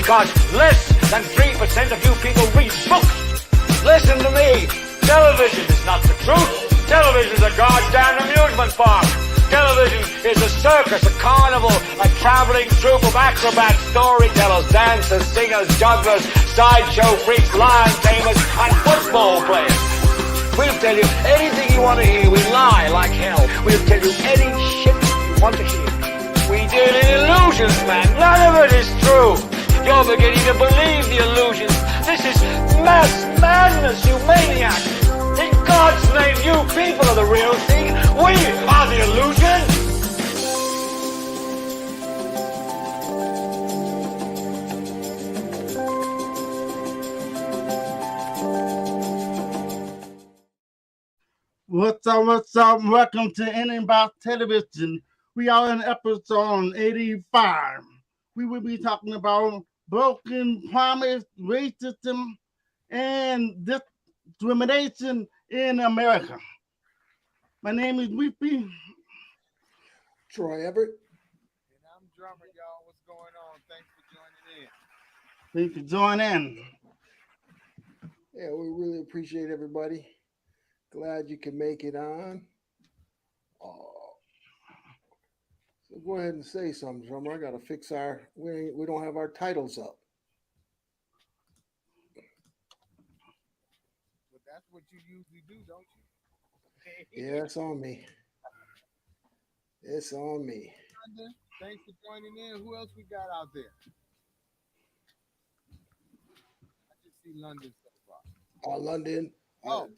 because less than 3% of you people read books. Listen to me. Television is not the truth. Television is a goddamn amusement park. Television is a circus, a carnival, a traveling troupe of acrobats, storytellers, dancers, singers, jugglers, sideshow freaks, lion tamers, and football players. We'll tell you anything you want to hear. We lie like hell. We'll tell you any shit you want to hear. We deal in illusions, man. None of it is true. You're beginning to believe the illusions. This is mass madness, you maniac. In God's name, you people are the real thing. We are the illusion. What's up? Welcome to Idiotbox Television. We are in episode 85. We will be talking about broken promise, racism, and discrimination in America. My name is Weepy. Troy Everett. And I'm Drummer, y'all. What's going on? Thanks for joining in. Thanks for joining. Yeah, we really appreciate everybody. Glad you can make it on. So go ahead and say something, Drummer. I gotta fix we don't have our titles up. But that's what you usually do, don't you? Yeah, it's on me. It's on me. London, thanks for joining in. Who else we got out there? I just see London so far. London. Oh.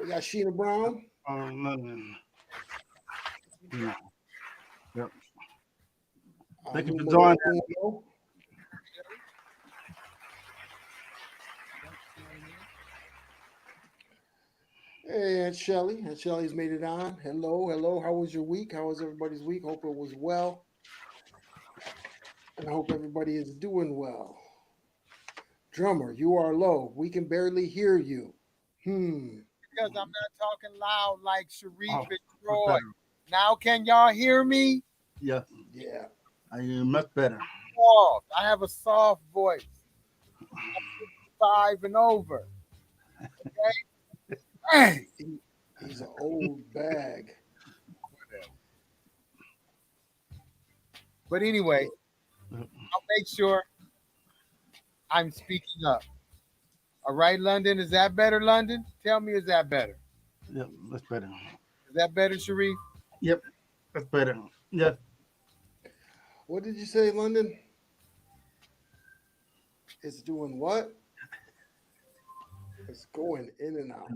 We got Sheena Brown. London. Yeah. Yep. Thank you for Numa joining. Okumo. Hey, Aunt Shelly. Aunt Shelly's made it on. Hello. How was your week? How was everybody's week? Hope it was well. And I hope everybody is doing well. Drummer, you are low. We can barely hear you. Because I'm not talking loud like Sharif Oh, and Troy. better. Now can y'all hear me? Yeah, Yeah. I hear much better. Soft. I have a soft voice. I'm 55 and over. Okay? Hey. He's an old bag. But anyway, I'll make sure I'm speaking up. All right, London. Is that better, London? Tell me, is that better? Yep, that's better. Is that better, Sharif? Yep, that's better. Yep. What did you say, London? It's doing what? It's going in and out.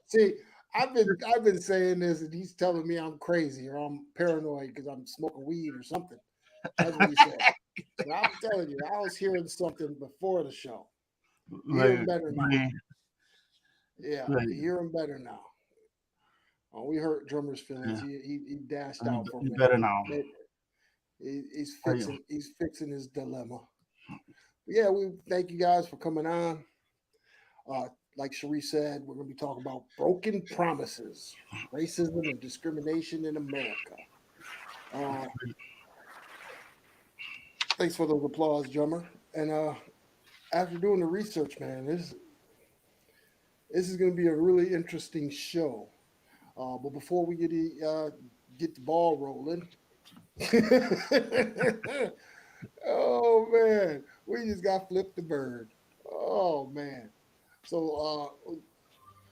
See, I've been saying this, and he's telling me I'm crazy or I'm paranoid because I'm smoking weed or something. That's what he said. So I'm telling you, I was hearing something before the show. Hear him better now. Yeah, hear him better now. Oh, we hurt Drummer's feelings. Yeah. He dashed out for me. Better now. He's fixing his dilemma. But yeah, we thank you guys for coming on. Like Sharif said, we're going to be talking about broken promises, racism and discrimination in America. Thanks for those applause, Drummer. And after doing the research, man, this is going to be a really interesting show. But before we get the ball rolling, oh man, we just got flipped the bird. Oh man. So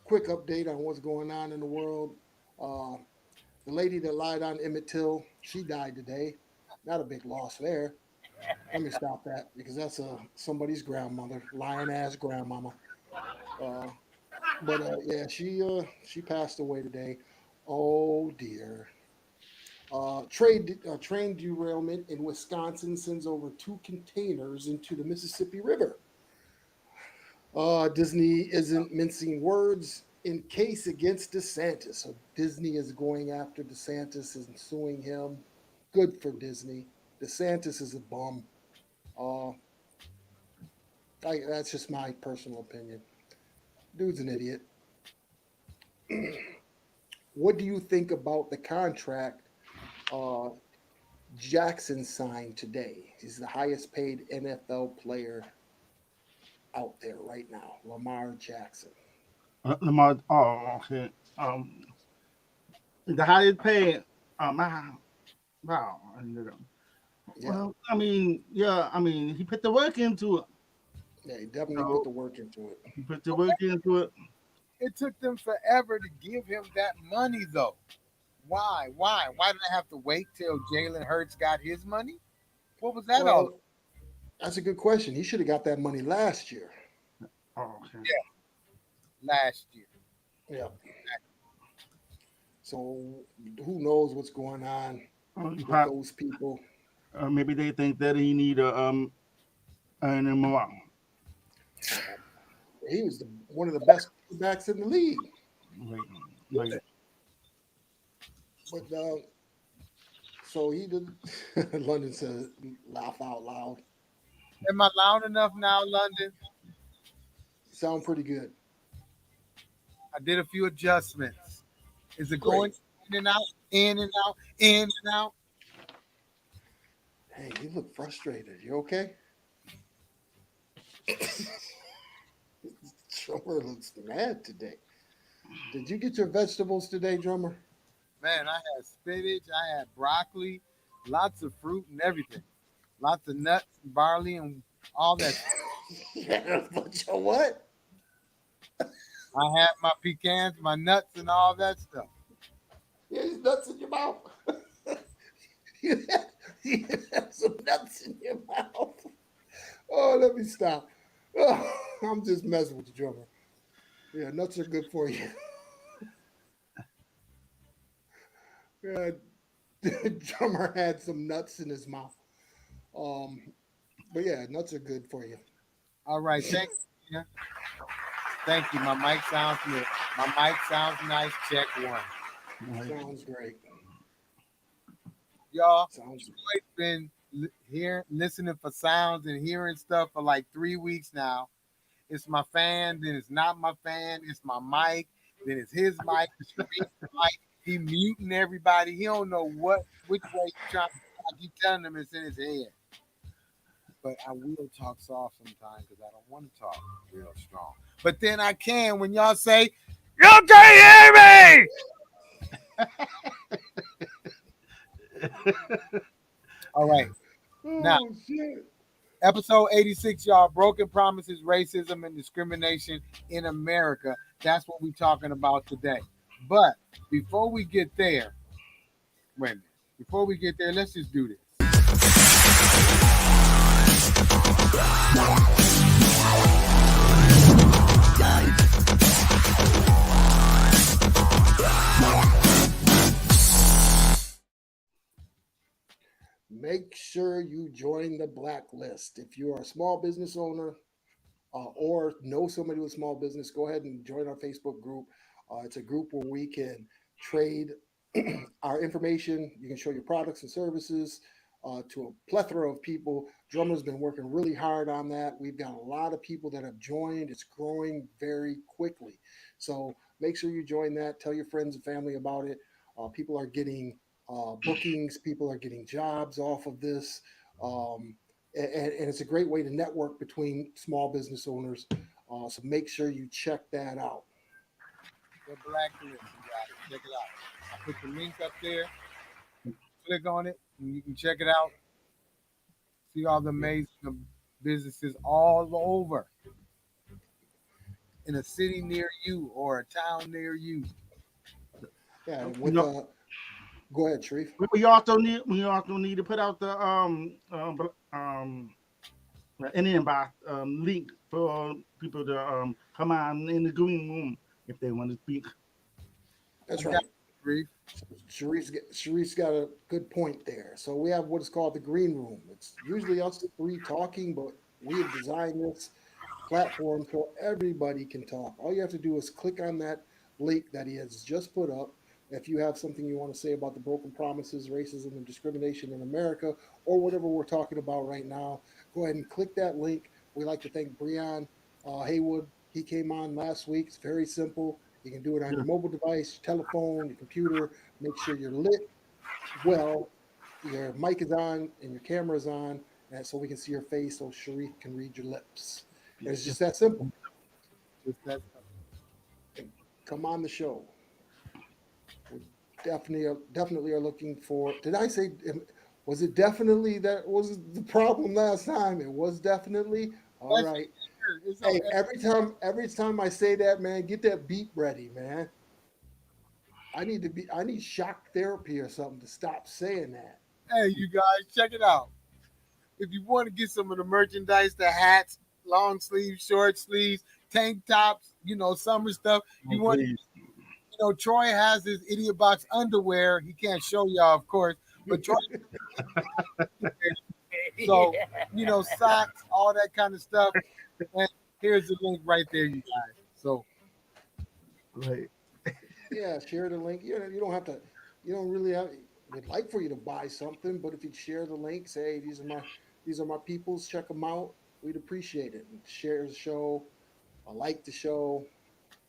quick update on what's going on in the world. The lady that lied on Emmett Till, she died today. Not a big loss there. Let me stop that because that's somebody's grandmother, lying ass grandmama. But yeah, she passed away today. Oh dear. Train derailment in Wisconsin sends over 2 containers into the Mississippi River. Disney isn't mincing words in case against DeSantis. So Disney is going after DeSantis and suing him. Good for Disney. DeSantis is a bum. That's just my personal opinion. Dude's an idiot. What do you think about the contract Uh, Jackson signed today. He's the highest paid NFL player out there right now, Lamar Jackson. Lamar. Oh, okay. The highest paid. Wow. Yeah, Well, I mean, yeah. I mean, he put the work into it. yeah, he definitely put So the work into it. he put the work into it. It took them forever to give him that money, though. Why? Why? Why did I have to wait till Jalen Hurts got his money? What was that all? Well, that's a good question. He should have got that money last year. Oh, okay. Yeah, last year. Yeah. So who knows what's going on with Perhaps, those people? maybe they think that he need a earn more. He was one of the best backs in the league. Like, like, But so he did. London says, "Laugh out loud." Am I loud enough now, London? Sound pretty good. I did a few adjustments. Is it Great. going in and out, in and out, in and out? Hey, you look frustrated. You okay? Drummer looks mad today. Did you get your vegetables today, Drummer? Man, I had spinach, I had broccoli, lots of fruit and everything. Lots of nuts and barley and all that. Yeah, but you what? I had my pecans, my nuts, and all that stuff. Yeah, there's nuts in your mouth. You have some nuts in your mouth. Oh, let me stop. Oh, I'm just messing with the drummer. Yeah, nuts are good for you. Yeah, the drummer had some nuts in his mouth. Um, but yeah, nuts are good for you. All right, thank you. Thank you. My mic sounds good. My mic sounds nice. Check one. Sounds great. Y'all, Sounds I've been here listening for sounds and hearing stuff for like 3 weeks now. It's my fan, then it's not my fan. It's my mic, then it's his mic. It's Sharif's mic. He muting everybody. He don't know which way he's trying. I keep telling him it's in his head. But I will talk soft sometimes because I don't want to talk real strong. But then I can when y'all say, "You can't hear me." All right. Now, oh shit. episode 86, y'all. Broken promises, racism, and discrimination in America. That's what we're talking about today. But before we get there, wait a minute. Before we get there, let's just do this. Make sure you join the blacklist. If you are a small business owner or know somebody with a small business, go ahead and join our Facebook group. It's a group where we can trade our information. You can show your products and services to a plethora of people. Drummer's been working really hard on that. We've got a lot of people that have joined. It's growing very quickly. So make sure you join that. Tell your friends and family about it. People are getting bookings, people are getting jobs off of this. And it's a great way to network between small business owners. So make sure you check that out. The blacklist, you guys. Check it out. I put the link up there. Click on it, and you can check it out. See all the amazing businesses all over in a city near you or a town near you. Yeah, You with know, go ahead, Sharif. we also need to put out the Indian box link for people to come on in the green room if they want to speak. That's I right. got brief. Sharif's got a good point there. So we have what is called the green room. It's usually us three talking, but we have designed this platform so everybody can talk. All you have to do is click on that link that he has just put up. If you have something you want to say about the broken promises, racism, and discrimination in America, or whatever we're talking about right now, go ahead and click that link. We like to thank Breon Haywood. He came on last week. It's very simple. You can do it on Yeah. your mobile device, your telephone, your computer. Make sure you're lit. well, your mic is on and your camera is on, and so we can see your face, so Sharif can read your lips. And it's just that simple. Just that. Come on the show. We definitely are looking for. Did I say? Was it definitely that was the problem last time? It was definitely all That's right. sure. It's Hey, okay. every time I say that, man, get that beat ready, man. I need shock therapy or something to stop saying that. Hey, you guys, check it out. If you want to get some of the merchandise, the hats, long sleeves, short sleeves, tank tops, summer stuff. You want, Please. Troy has his Idiot Box underwear. He can't show y'all, of course, but Troy. So, socks, all that kind of stuff. And here's the link right there, you guys. So, Right. Yeah, share the link. You don't have to. You don't really have. We'd like for you to buy something, but if you share the link, say hey, these are my peoples. Check them out. We'd appreciate it. And share the show. Like the show.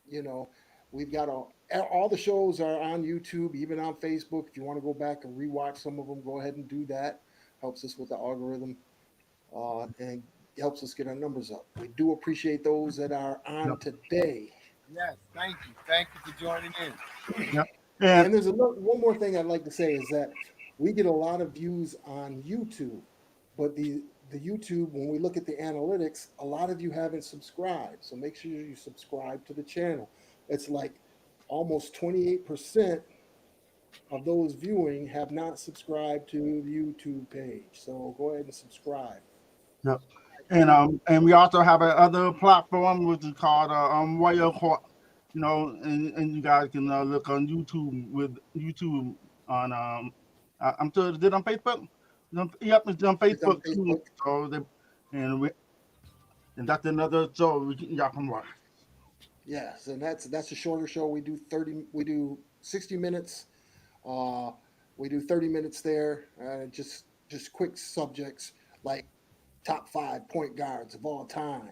You know, we've got all the shows are on YouTube, even on Facebook. If you want to go back and rewatch some of them, go ahead and do that. Helps us with the algorithm, and helps us get our numbers up. We do appreciate those that are on today. yes, thank you. Thank you for joining in. Yep. And And there's one more thing I'd like to say is that we get a lot of views on YouTube, but the YouTube, when we look at the analytics, a lot of you haven't subscribed. So make sure you subscribe to the channel. It's like almost 28% of those viewing have not subscribed to the YouTube page. So go ahead and subscribe. yep. And we also have another platform which is called Royal Court. And you guys can look on YouTube with YouTube on I'm sure is it on Facebook? Yep, it's on It's on Facebook too. Facebook. So and that's another show y'all can watch. Yes, and that's a shorter show. We do 60 minutes. Uh, we do 30 minutes there. Just quick subjects like top 5 point guards of all time.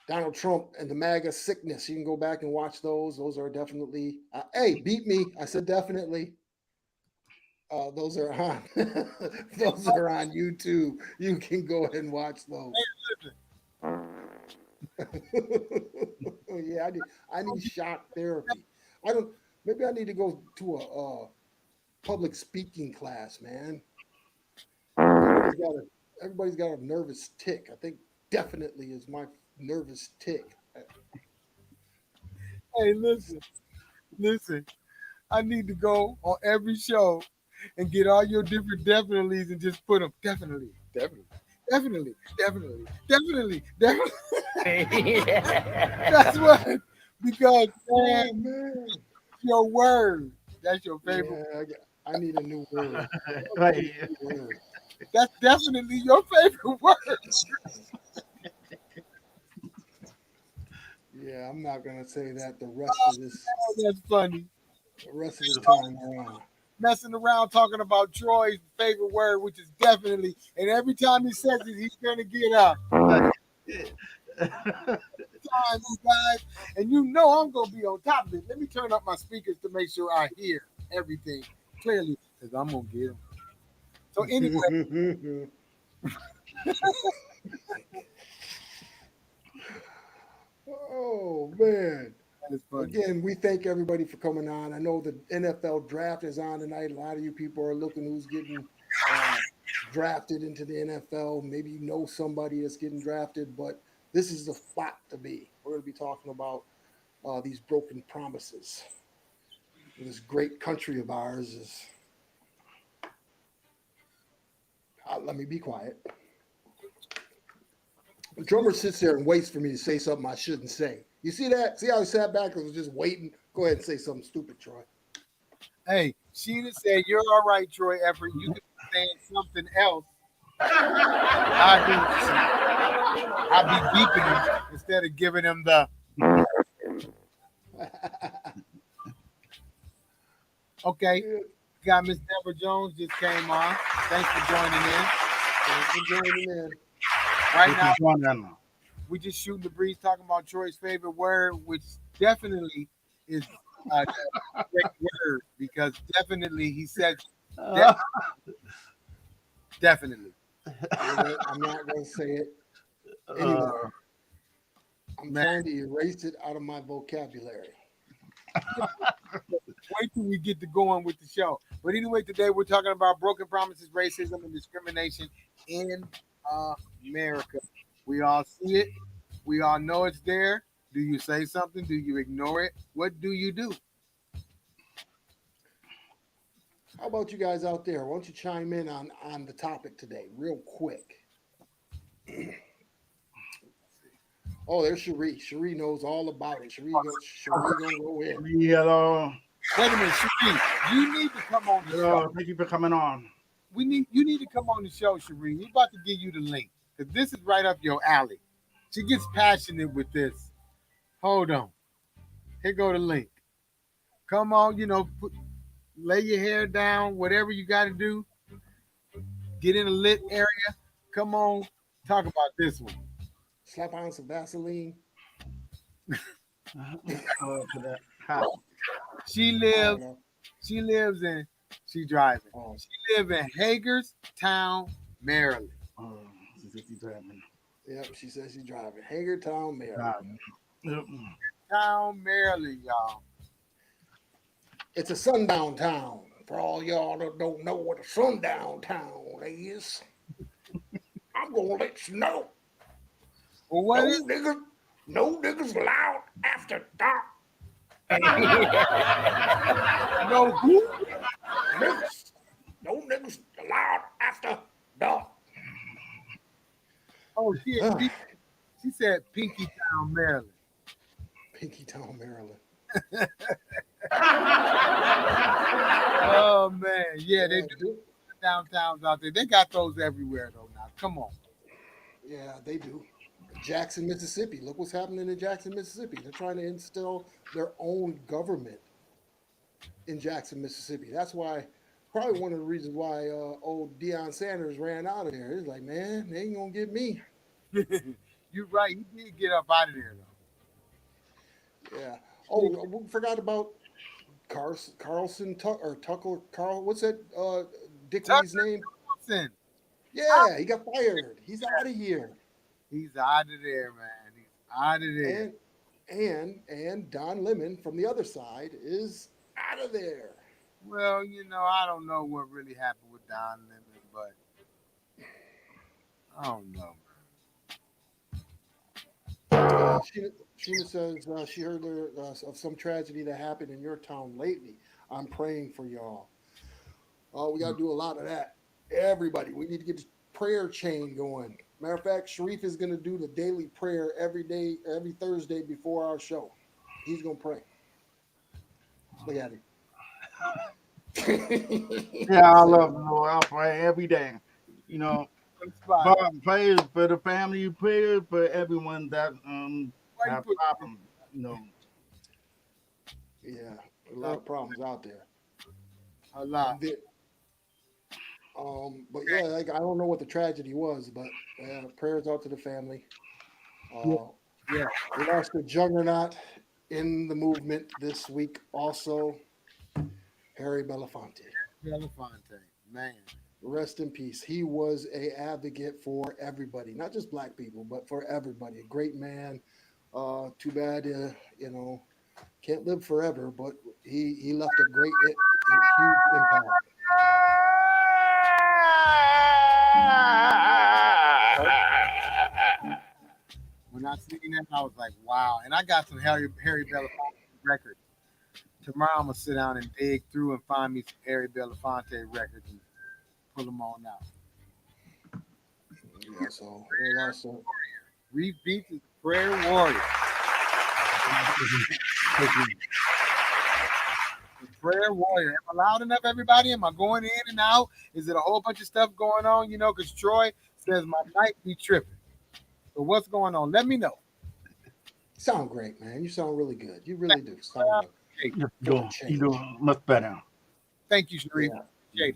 Donald Trump and the MAGA sickness. You can go back and watch those. Those are definitely. Hey, beat me! I said definitely. Those are on. Those are on YouTube. You can go ahead and watch those. Yeah, I need shock therapy. I don't. Maybe I need to go to a public speaking class, man. Everybody's got a nervous tick. I think definitely is my nervous tick. Hey, listen. I need to go on every show and get all your different definitely's and just put them definitely. That's what, because man, Man, your word. That's your favorite. yeah, I need a new word. Right. Word. That's definitely your favorite word. Yeah, I'm not gonna say that the rest of this, Oh, that's funny. the rest of the time around. Messing around talking about Troy's favorite word, which is definitely, and every time he says it, he's gonna get up. Time, you guys, and I'm gonna be on top of it. Let me turn up my speakers to make sure I hear everything clearly, because I'm gonna get them. So anyway, Oh man. that is funny. Again, we thank everybody for coming on. I know the NFL draft is on tonight. A lot of you people are looking who's getting drafted into the NFL. Maybe you know somebody that's getting drafted, but this is the spot to be. We're going to be talking about these broken promises. This great country of ours is. Let me be quiet. The drummer sits there and waits for me to say something I shouldn't say. You see that? See how he sat back and was just waiting? Go ahead and say something stupid, Troy. Hey, Sheena said, "You're all right, Troy Effort. You can be saying something else. I'll be beeping him instead of giving him the." Okay, got Miss Deborah Jones just came on. Thanks for joining in. Thanks for joining in. Right now, we just shooting the breeze, talking about Troy's favorite word, which definitely is a great word. word because definitely he said Uh, definitely. I'm not going to say it uh, anymore. I'm Man. trying to erase it out of my vocabulary. Wait till we get to going with the show. But anyway, today we're talking about broken promises, racism, and discrimination in America. We all see it. We all know it's there. Do you say something? Do you ignore it? What do you do? How about you guys out there? Why don't you chime in on the topic today, real quick? Oh, there's Cherie. Cherie knows all about it. Cherie gonna go in. hello. Wait a minute, Cherie. You need to come on the show. Hello. Thank you for coming on. You need to come on the show, Cherie. We're about to give you the link because this is right up your alley. She gets passionate with this. Hold on. Here go the link. Come on, lay your hair down, whatever you got to do. Get in a lit area. Come on, talk about this one. Slap on some Vaseline. Hi. She I don't lives. know. She lives in. She driving. Oh, She lives in Hagerstown, Maryland. Oh, she's driving. yep. She says she's driving. Hagerstown, Maryland. Yep. Town, Maryland, y'all. It's a sundown town. For all y'all that don't know what a sundown town is, I'm gonna let you know. Well, what is? No niggas allowed after dark. No who? No niggas allowed after dark. Oh, she said Pinky Town, Maryland. Pinky Town, Maryland. Oh man, yeah, they do downtowns out there. They got those everywhere though. Now, come on. Yeah, they do. Jackson, Mississippi. Look what's happening in Jackson, Mississippi. They're trying to instill their own government in Jackson, Mississippi. That's why, probably one of the reasons why old Deion Sanders ran out of there. He's like, man, they ain't gonna get me. You're right. He did get up out of there though. Yeah. Oh, we forgot about Carlson Tucker. Carl, what's that? Dickie's name? Listen, Yeah, he got fired. He's out of here. he's out of there, man. He's out of there. And Don Lemon from the other side is out of there. Well, I don't know what really happened with Don Lemon, but I don't know. Sheena says she heard of some tragedy that happened in your town lately. I'm praying for y'all. We got to do a lot of that. Everybody, we need to get the prayer chain going. Matter of fact, Sharif is going to do the daily prayer every day, every Thursday before our show. He's going to pray. Look at him. Yeah, I love the Lord. I pray every day. Prayers for the family, prayers for everyone that have problems. Yeah, a lot of problems out there. A lot. But yeah, like I don't know what the tragedy was, but prayers out to the family. Yeah. We lost a juggernaut in the movement this week. Also, Harry Belafonte. Belafonte, man. Rest in peace. He was a advocate for everybody, not just black people, but for everybody. A great man. Too bad, can't live forever, but he left a great, huge impact. When I seen that, I was like, wow. And I got some Harry Belafonte records. Tomorrow I'm gonna sit down and dig through and find me some Harry Belafonte records and pull them on out. Yeah, so we lost some. Reef Beats is a prayer warrior. Prayer warrior. Am I loud enough, everybody? Am I going in and out? Is it a whole bunch of stuff going on? Because Troy says my mic be tripping. So what's going on? Let me know. Sound great, man. You sound really good. You really do. Sound good. You do much better. Thank you, Sharif. Yeah.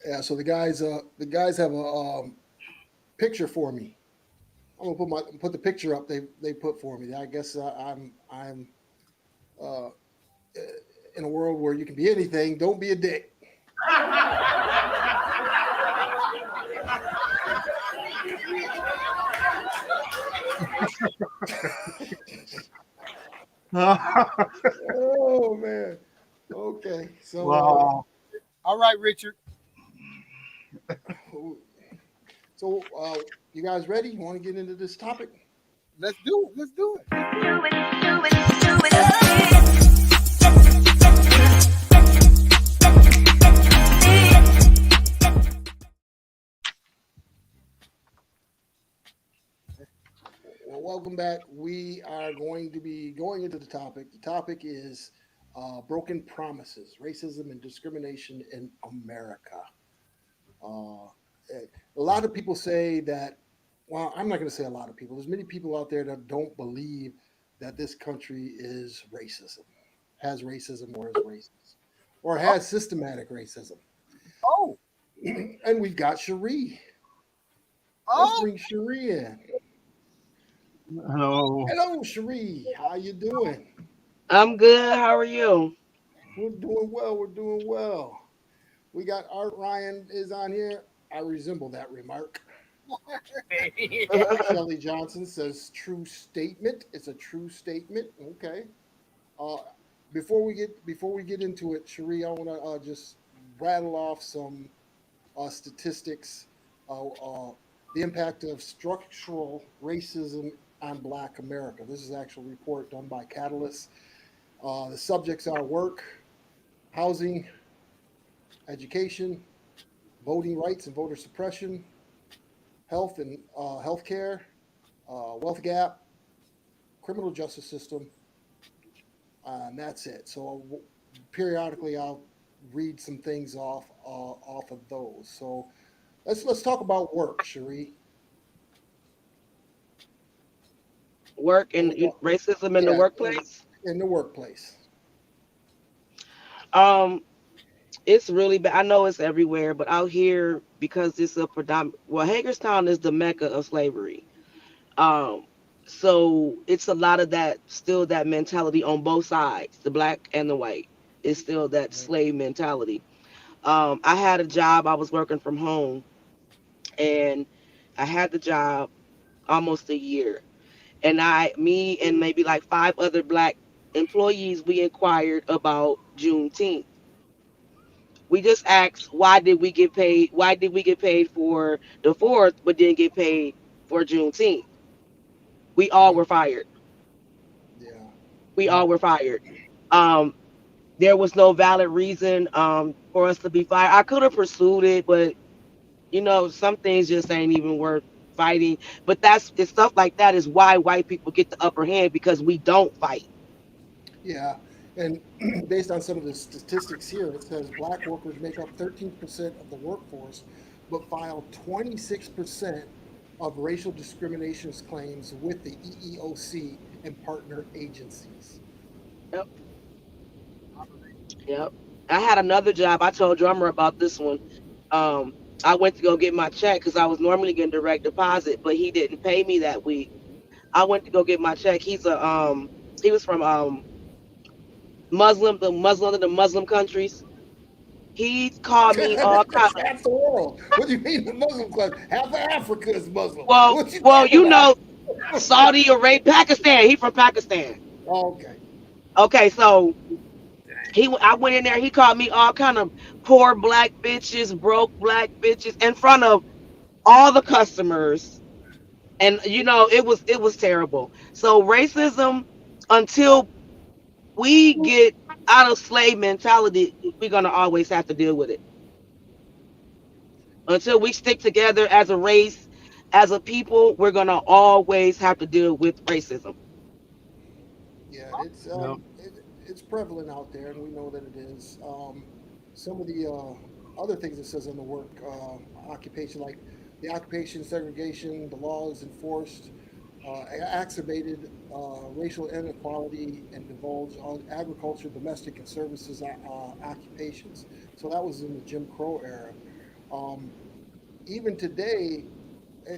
Yeah, so the guys have a picture for me. I'm gonna put the picture up they put for me. I guess I'm uh, in a world where you can be anything, don't be a dick. Oh man. Okay. Wow. All right, Richard. So you guys ready? You want to get into this topic? Let's do it. Let's do it. Well, welcome back. We are going to be going into the topic. The topic is broken promises, racism and discrimination in America. Uh, a lot of people say that, well, I'm not going to say a lot of people. There's many people out there that don't believe that this country is racism, has racism or is racist, or has systematic racism. Oh, And we've got Cherie. Let's oh, bring Cherie in. Hello. Hello, Cherie. How you doing? I'm good. How are you? We're doing well. We're doing well. We got Art Ryan is on here. I resemble that remark. Shelly Johnson says true statement. It's a true statement. Okay. Uh, before we get into it, Cherie, I want to just rattle off some statistics. The impact of structural racism on Black America. This is an actual report done by Catalyst. The subjects are work, housing, education, voting rights and voter suppression, health and healthcare, wealth gap, criminal justice system, and that's it. So periodically, I'll read some things off of those. So let's talk about work, Cherie. Work and racism in the Yeah, workplace. in the workplace. Um, it's really bad. I know it's everywhere, but out here because it's a predominant. Well, Hagerstown is the mecca of slavery. Um, so it's a lot of that still that mentality on both sides, the black and the white. It's still that Mhm. slave mentality. I had a job. I was working from home, and I had the job almost a year. And me and maybe like five other black employees, we inquired about Juneteenth. We just asked, why did we get paid? Why did we get paid for the 4th, but didn't get paid for Juneteenth? We all were Mhm. fired. Yeah. We all were fired. Um, there was no valid reason for us to be fired. I could have pursued it, but some things just ain't even worth fighting. But it's stuff like that is why white people get the upper hand because we don't fight. Yeah. And based on some of the statistics here, it says black workers make up 13% of the workforce, but file 26% of racial discrimination claims with the EEOC and partner agencies. Yep. Yep. I had another job. I told Drummer about this one. Um, I went to go get my check because I was normally getting direct deposit, but he didn't pay me that week. I went to go get my check. He was from Muslim, the Muslim countries. He called me all kind That's half the world. What do you mean the Muslim class? Half of Africa is Muslim. well, What you well, talking about? Saudi Arabia, Pakistan. He from Pakistan. Okay. Okay, so I went in there. He called me all kind of poor black bitches, broke black bitches in front of all the customers, and it was terrible. So racism, until we get out of slave mentality, we're gonna always have to deal with it. Until we stick together as a race, as a people, we're gonna always have to deal with racism. Yeah, Yep. it's prevalent out there, and we know that it is. Some of the other things it says in the work occupation, like the occupation segregation, the laws enforced, exacerbated racial inequality, and divulged on agriculture, domestic, and services occupations. So that was in the Jim Crow era. Um, Even today, eh,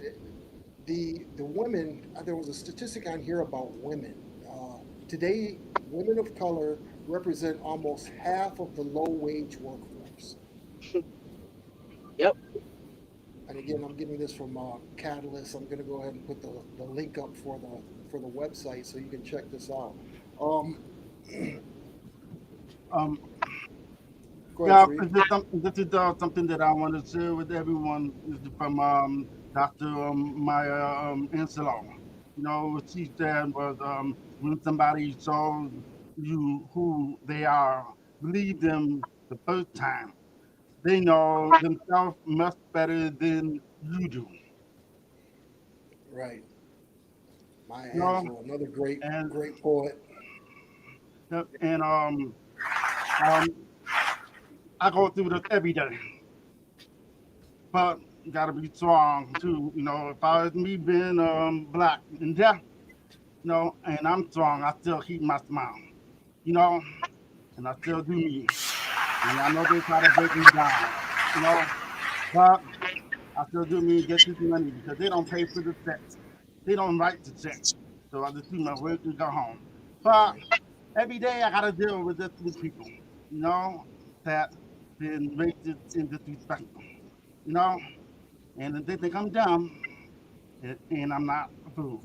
the women. There was a statistic on here about women. Today, women of color represent almost half of the low wage workforce. Yep. And again, I'm getting this from Catalyst. I'm going to go ahead and put the link up for the website so you can check this out. Um, Um, Go ahead, yeah, Sharif. this is something that I want to share with everyone. This is from Dr. Maya Angelou. You know, what she said was when somebody shows you who they are, believe them the first time. They know themselves much better than you do. Right. Maya You know, Angelou, another great, and great poet. and um, I go through this every day, but you gotta be strong too. You know, if I was me being black and deaf, you know, and I'm strong, I still keep my smile, you know, and I still do me. And I know they try to break me down, you know, but I still do me and get this money because they don't pay for the checks. They don't write the checks. So I just do my work and go home. But every day I gotta deal with this with people, you know, that been racist and disrespectful, you know, and they think I'm dumb and I'm not a fool.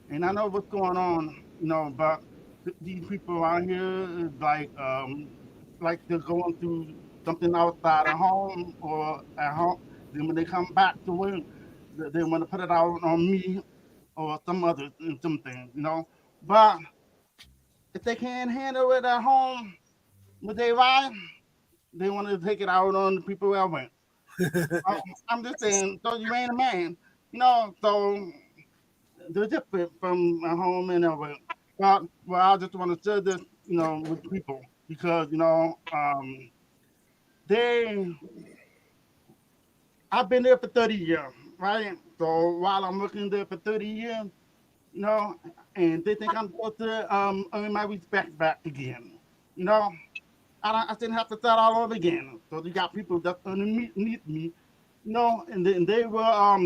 And I know what's going on, you know, but these people out here is like they're going through something outside of home or at home. Then when they come back to work, they want to put it out on me or some other something, you know. But if they can't handle it at home, with their wife, they want to take it out on the people at work. I- I'm just saying, so you ain't a man, you know. So they're different from my home and everywhere. Well, I just want to share this, you know, with people because you know, they. I've been there for 30 years, right? So while I'm working there for 30 years, you know, and they think I'm supposed to earn my respect back again, you know. I didn't have to start all over again. So you got people that's underneath me, you know, and then they will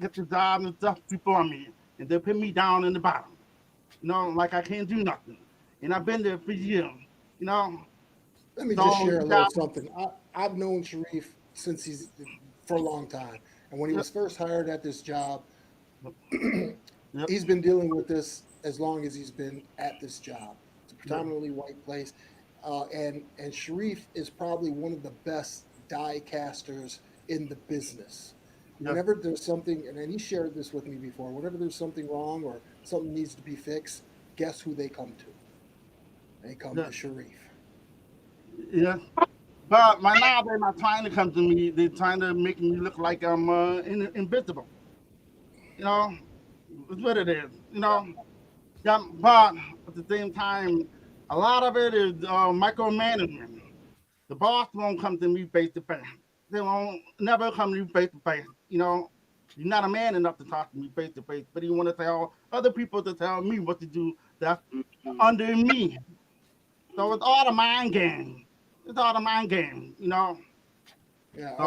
get the job and stuff before me, and they put me down in the bottom. You know, like I can't do nothing. And I've been there for years, you know. Let me just So share a you little got, something. I've known Sharif since he's for a long time, and when he yep, was first hired at this job, yep, he's been dealing with this as long as he's been at this job. It's a yep, predominantly white place, and Sharif is probably one of the best die casters in the business. yep, Whenever there's something, and he shared this with me before, whenever there's something wrong or something needs to be fixed, guess who they come to? They come to yep, Sharif. yeah. But right now they're not trying to come to me. They're trying to make me look like I'm invisible. You know, it's what it is. You know, yeah. But at the same time, a lot of it is micromanagement. The boss won't come to me face to face. They won't never come to me face to face. You know, you're not a man enough to talk to me face to face, but you want to tell other people to tell me what to do. That's Mhm. under me. So it's all a mind game. It's all a mind game. You know. Yeah, So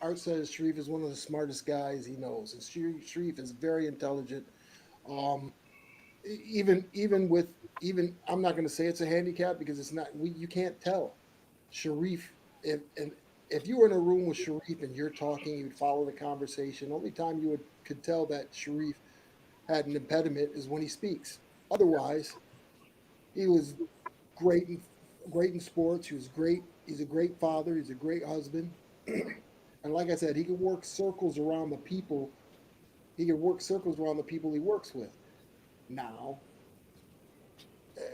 Art says Sharif is one of the smartest guys he knows, and Sharif is very intelligent. Um, even with even I'm not going to say it's a handicap because it's not. You can't tell Sharif if you were in a room with Sharif and you're talking, you'd follow the conversation. Only time you would could tell that Sharif had an impediment is when he speaks. Otherwise, he was great in great in sports. He was great. He's a great father. He's a great husband. And like I said, he can work circles around the people. He can work circles around the people he works with. Now,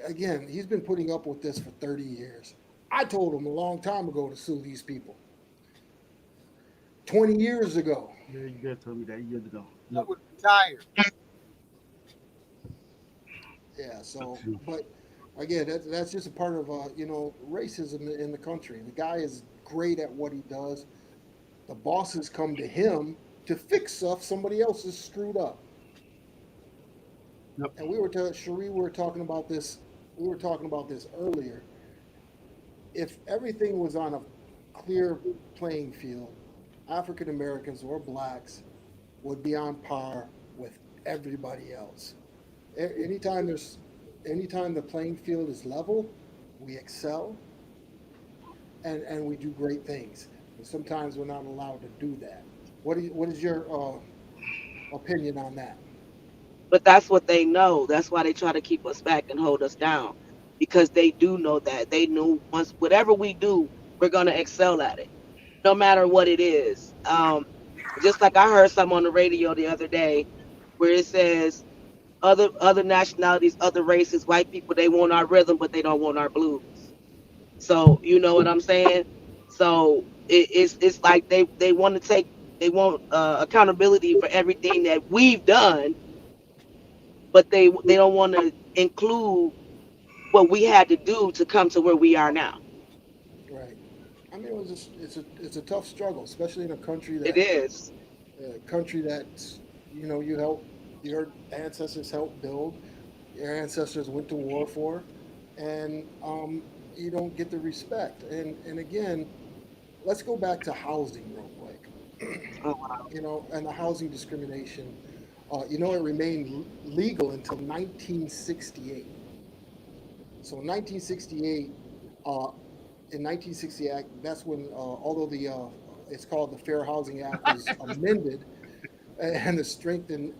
again, he's been putting up with this for 30 years. I told him a long time ago to sue these people. 20 years ago. yeah, you guys told me that years ago. I Yep. was retired. Yeah. So, but again, that's just a part of racism in the country. The guy is great at what he does. The bosses come to him to fix stuff somebody else has screwed up. Yep. And Cherie, we were talking about this. We were talking about this earlier. If everything was on a clear playing field, African Americans or blacks would be on par with everybody else. Anytime there's anytime the playing field is level, we excel and we do great things. And sometimes we're not allowed to do that. What is your opinion on that? But that's what they know. That's why they try to keep us back and hold us down, because they do know that. They knew once whatever we do, we're gonna excel at it, no matter what it is. Just like I heard something on the radio the other day where it says other nationalities, other races, white people, they want our rhythm, but they don't want our blues. So you know what I'm saying? So it's like they want to take, they want accountability for everything that we've done, but they don't want to include what we had to do to come to where we are now. Right. I mean, it's a tough struggle, especially in a It is. country that you help your ancestors help build, your ancestors went to war for, and you don't get the respect. And again, let's go back to housing real quick. Oh wow. And the housing discrimination. It remained legal until 1968. So 1968, uh, in 1968, that's when, although it's called the Fair Housing Act, was amended and is strengthened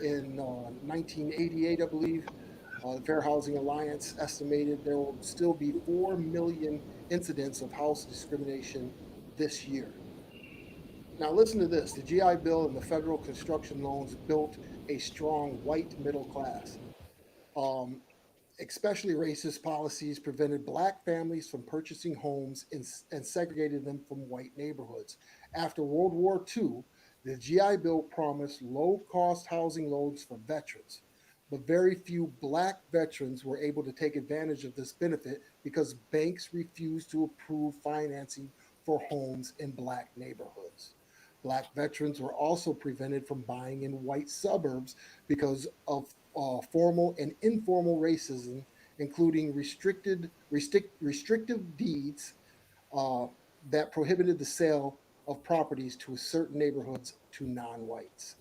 in 1988, I believe. The Fair Housing Alliance estimated there will still be 4 million incidents of house discrimination this year. Now, listen to this: the GI Bill and the federal construction loans built a strong white middle class. Um, Especially racist policies prevented black families from purchasing homes and segregated them from white neighborhoods. After World War II, the GI Bill promised low cost housing loans for veterans, but very few black veterans were able to take advantage of this benefit because banks refused to approve financing for homes in black neighborhoods. Black veterans were also prevented from buying in white suburbs because of formal and informal racism, including restrictive deeds uh, that prohibited the sale of properties to certain neighborhoods to non-whites.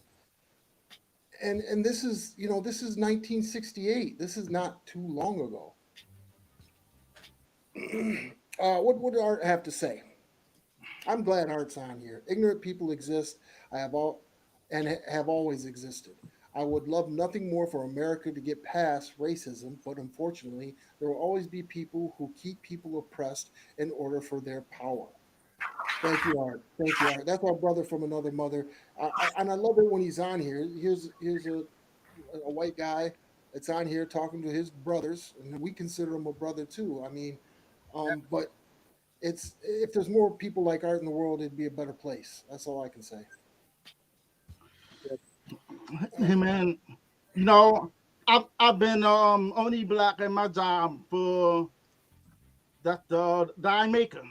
And this is 1968. This is not too long ago. What did Art have to say? I'm glad Art's on here. Ignorant people exist. I have all and have always existed. I would love nothing more for America to get past racism, but unfortunately, there will always be people who keep people oppressed in order for their power. Thank you, Art. Thank you, Art. That's our brother from another mother. And I love it when he's on here. Here's a white guy that's on here talking to his brothers, and we consider him a brother too. I mean, but it's if there's more people like Art in the world, it'd be a better place. That's all I can say. Hey man, you know, I've been only black in my job for that die maker.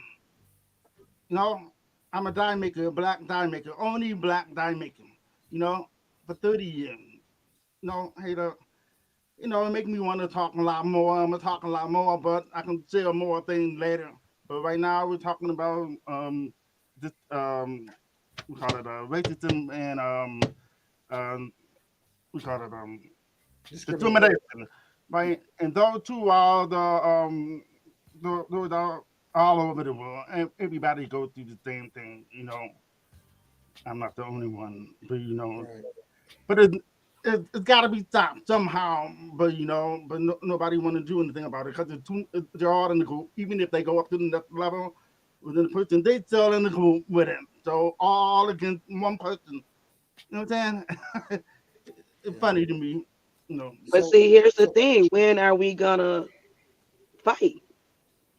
You know, I'm a die maker, a black die maker, only black die maker. You know, for 30 years. Hey, it make me want to talk a lot more. I'm gonna talk a lot more, but I can share more things later. But right now we're talking about this we call it racism and we call it Discrimination. discrimination, right? And those two are those are all over the world, and everybody goes through the same thing. I'm not the only one, but Right. but it's got to be stopped somehow. But nobody want to do anything about it because they're all in the group. Even if they go up to the next level within the person, they still in the group with him. So all against one person. You know what I'm saying? It's Yeah. funny to me. You know. But So see, here's the so thing: when are we gonna fight?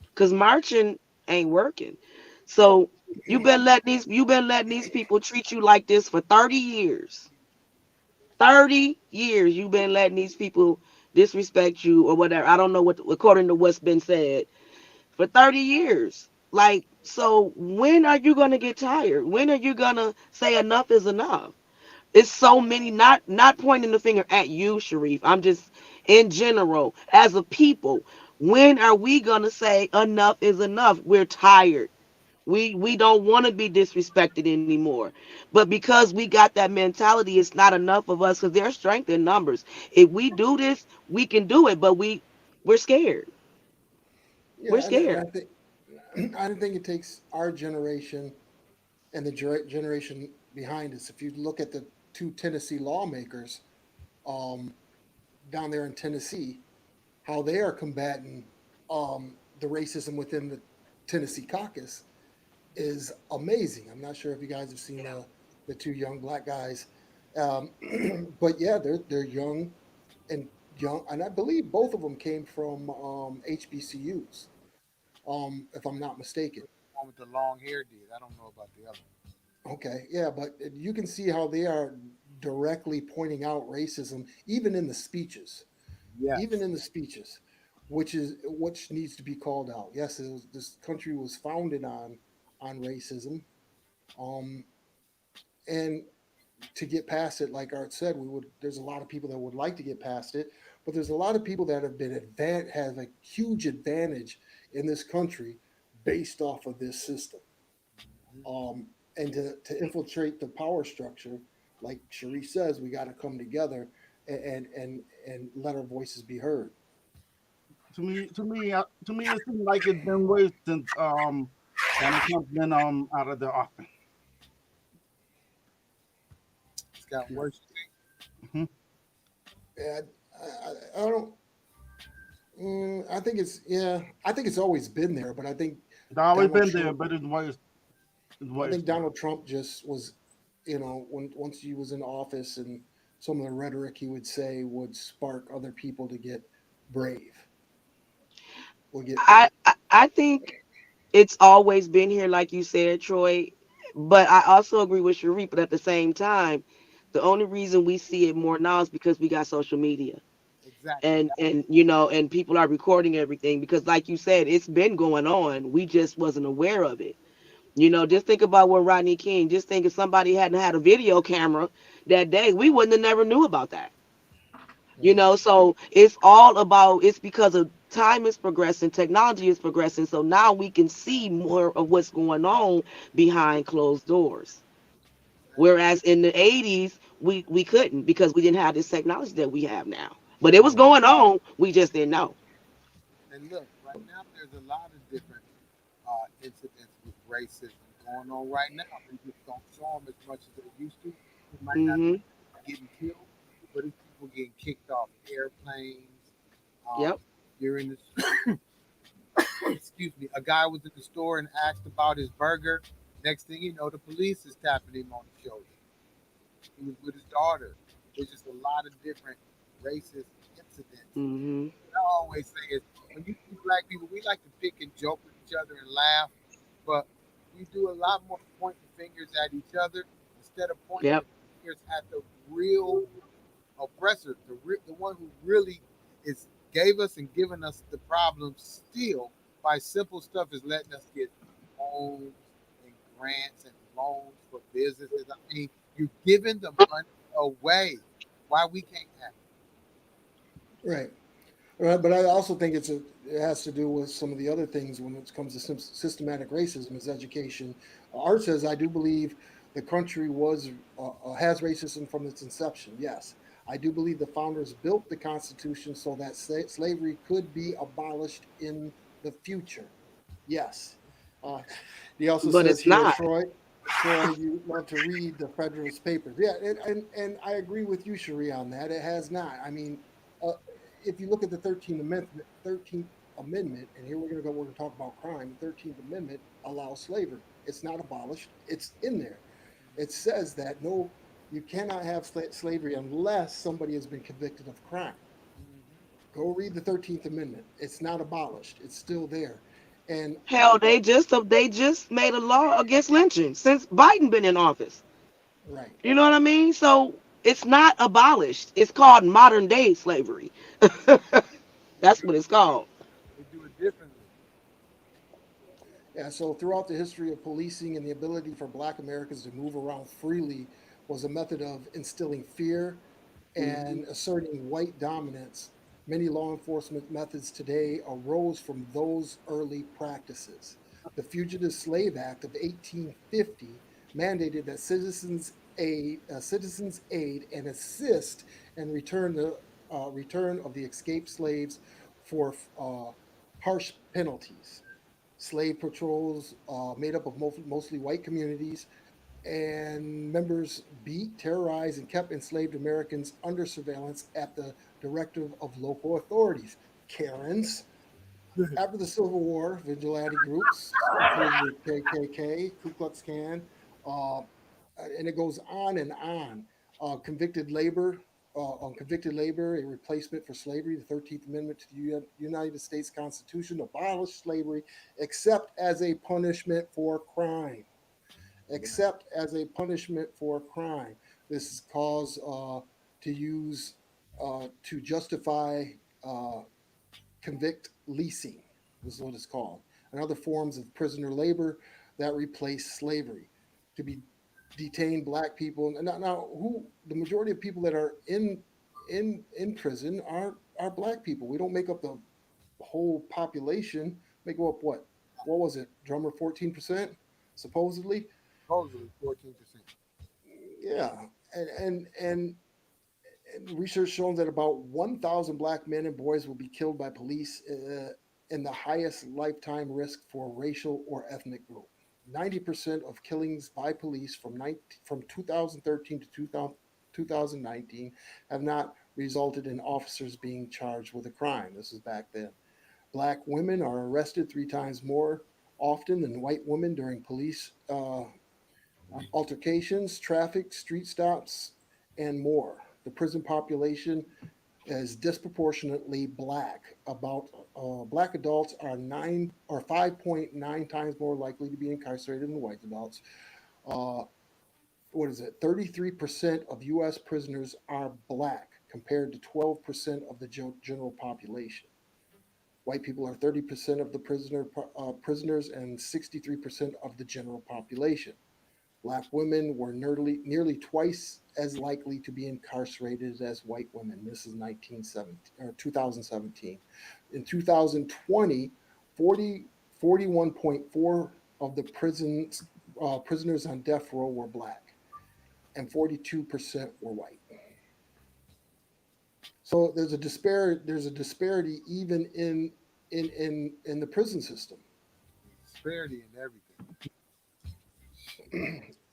Because marching ain't working. So you been letting these people treat you like this for 30 years. 30 years you've been letting these people disrespect you or whatever. I don't know what, according to what's been said, for 30 years. Like, so when are you gonna get tired? When are you gonna say enough is enough? It's so many, not pointing the finger at you, Sharif. I'm just in general, as a people, when are we gonna say enough is enough? We're tired. We don't want to be disrespected anymore. But because we got that mentality, it's not enough of us because there's strength in numbers. If we do this, we can do it, but we're scared. We're Yeah, and scared. I think I don't think it takes our generation and the generation behind us. If you look at the two Tennessee lawmakers um, down there in Tennessee, how they are combating the racism within the Tennessee caucus is amazing. I'm not sure if you guys have seen the two young black guys, um, but yeah, they're and young, and I believe both of them came from HBCUs, if I'm not mistaken. One with the long hair did. I don't know about the other. Okay, yeah, but you can see how they are directly pointing out racism, even in the speeches, even Yes. in the speeches, which needs to be called out. Yes, this country was founded on racism, um, and to get past it, like Art said, we would. There's a lot of people that would like to get past it, but there's a lot of people that have a huge advantage in this country based off of this system. Mhm. And to infiltrate the power structure, like Cherie says, we got to come together and let our voices be heard. To me, it seems like it's been worse since Donald Trump's been out of the office. It's gotten Yeah, worse. Hmm. yeah I don't. I think it's yeah. I think it's always been there, but It's always Donald been there, Trump. but it's worse. It's I worse think now. Donald Trump just was, when once he was in office and some of the rhetoric he would say would spark other people to get brave. Will get I think it's always been here, like you said, Troy. But I also agree with Sharif. But at the same time, the only reason we see it more now is because we got social media, Exactly. and people are recording everything. Because, like you said, it's been going on. We just wasn't aware of it. Just think about when Rodney King. Just think if somebody hadn't had a video camera that day, we wouldn't have never knew about that. right. So it's because of time is progressing, technology is progressing, so now we can see more of what's going on behind closed doors, whereas in the 80s we couldn't because we didn't have this technology that we have now, but it was Right. going on, we just didn't know. And look, right now there's a lot of different incidents with racism going on right now. They just don't show them as much as they used to. It might not Hmm. be getting killed, but it's people getting kicked off airplanes. Um, Yep. during this, excuse me, a guy was in the store and asked about his burger. Next thing you know, the police is tapping him on the shoulder. He was with his daughter. There's just a lot of different racist incidents. Hmm. I always say is when you see black people, we like to pick and joke with each other and laugh, but we do a lot more pointing fingers at each other instead of pointing the Yep. fingers at the real oppressor, the one who really is gave us and given us the problem still by simple stuff is letting us get homes and grants and loans for businesses. I mean, you're giving the money away. Why we can't have Right. Right. But I also think it has to do with some of the other things when it comes to systematic racism is education. Art says I do believe the country was has racism from its inception. Yes, I do believe the founders built the Constitution so that slavery could be abolished in the future. Yes. Uh, he also But says it's here, not. Troy, you love to read the Federalist Papers. Yeah, and I agree with you, Cherie, on that. It has not. I mean, uh, if you look at the 13th Amendment, and here we're going to talk about crime. The 13th Amendment allows slavery. It's not abolished. It's in there. It says that no, you cannot have slavery unless somebody has been convicted of crime. it? Go read the 13th Amendment. It's not abolished. It's still there. And Hell, they just made a law against lynching since Biden been in office. right. You know what I mean? So it's not abolished. It's called modern day slavery. That's what it's called. They do it differently. Yeah, so throughout the history of policing and the ability for Black Americans to move around freely was a method of instilling fear Hmm. and asserting white dominance. Many law enforcement methods today arose from those early practices. The Fugitive Slave Act of 1850 mandated that citizens aid and assist and return of the escaped slaves for harsh penalties. Slave patrols, made up of mostly white communities, and members beat, terrorized, and kept enslaved Americans under surveillance at the directive of local authorities. Karens. After the Civil War, vigilante groups, including the KKK, Ku Klux Klan, uh, and it goes on and on. Convicted labor, on convicted labor, a replacement for slavery. The 13th Amendment to the United States Constitution abolished slavery except as a punishment for crime. Except as a punishment for crime. This is cause to use to justify uh, convict leasing, is what it's called, and other forms of prisoner labor that replace slavery. To be detained black people, and now who the majority of people that are in prison are black people. We don't make up the whole population. Make up what was it, drummer, 14% supposedly. Supposedly 14%. Yeah, and research shown that about 1,000 black men and boys will be killed by police in the highest lifetime risk for racial or ethnic group. 90% of killings by police from 2013 to 2019 have not resulted in officers being charged with a crime. This is back then. Black women are arrested 3 times more often than white women during police altercations, traffic, street stops, and more. The prison population is disproportionately black. About black adults are 5.9 times more likely to be incarcerated than white adults. Uh, what is it? 33% of U.S. prisoners are black, compared to 12% of the general population. White people are 30% of the prisoners and 63% of the general population. Black women were nearly twice as likely to be incarcerated as white women. This is 2017. In 2020, 41.4 of the prisoners on death row were black, and 42% were white. So there's a disparity even in the prison system. Disparity in everything.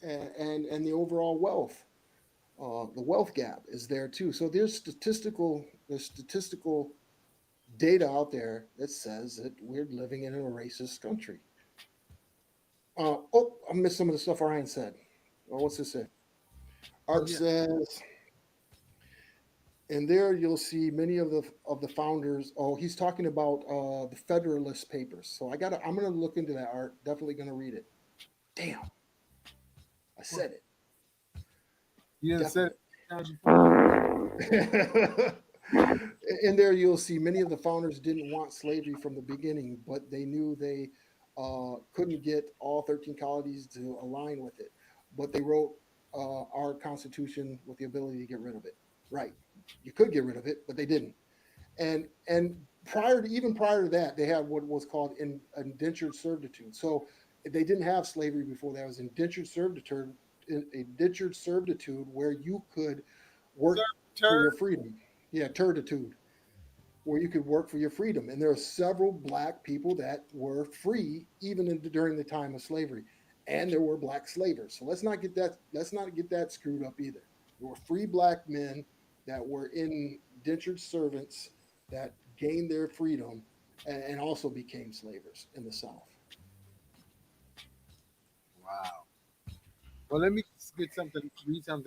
And the overall wealth. The wealth gap is there too. So there's statistical data out there that says that we're living in a racist country. I missed some of the stuff Ryan said. What's this say? Oh Art yeah. says, and there you'll see many of the founders. Oh, he's talking about the Federalist Papers. So I'm gonna look into that, Art. Definitely gonna read it. Damn, I said it. You didn't say Definitely. it times before. In there, you'll see many of the founders didn't want slavery from the beginning, but they knew they couldn't get all 13 colonies to align with it. But they wrote our Constitution with the ability to get rid of it. Right. You could get rid of it, but they didn't. And prior to that, they had what was called indentured servitude. So they didn't have slavery before that. It was indentured servitude where you could work for Turd. your freedom. Yeah, turtitude, where you could work for your freedom. And there are several black people that were free even during the time of slavery, and there were black slavers. So let's not get that screwed up either. There were free black men that were indentured servants that gained their freedom and also became slavers in the South. Wow. Well, let me read something